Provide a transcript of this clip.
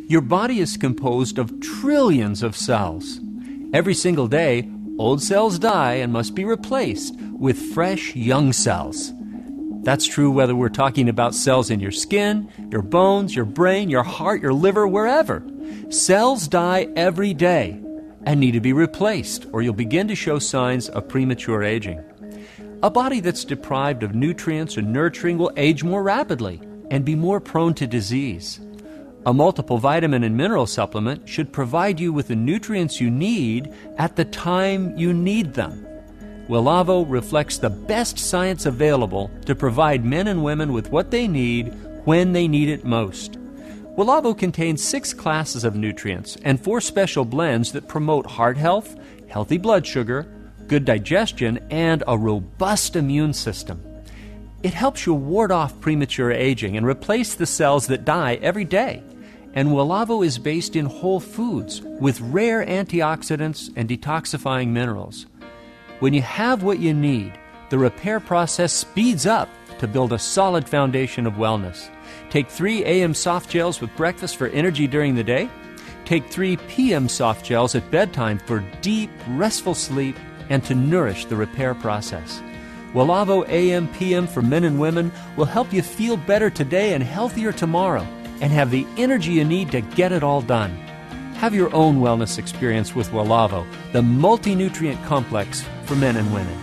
Your body is composed of trillions of cells. Every single day, old cells die and must be replaced with fresh, young cells. That's true whether we're talking about cells in your skin, your bones, your brain, your heart, your liver, wherever. Cells die every day and need to be replaced, or you'll begin to show signs of premature aging. A body that's deprived of nutrients and nurturing will age more rapidly and be more prone to disease. A multiple vitamin and mineral supplement should provide you with the nutrients you need at the time you need them. Welavo reflects the best science available to provide men and women with what they need when they need it most. Welavo contains 6 classes of nutrients and 4 special blends that promote heart health, healthy blood sugar, good digestion, and a robust immune system. It helps you ward off premature aging and replace the cells that die every day. And Welavo is based in whole foods with rare antioxidants and detoxifying minerals. When you have what you need, the repair process speeds up to build a solid foundation of wellness. Take 3 AM soft gels with breakfast for energy during the day. Take 3 PM soft gels at bedtime for deep, restful sleep and to nourish the repair process. Welavo AM PM for men and women will help you feel better today and healthier tomorrow and have the energy you need to get it all done. Have your own wellness experience with Welavo, the multi-nutrient complex for men and women.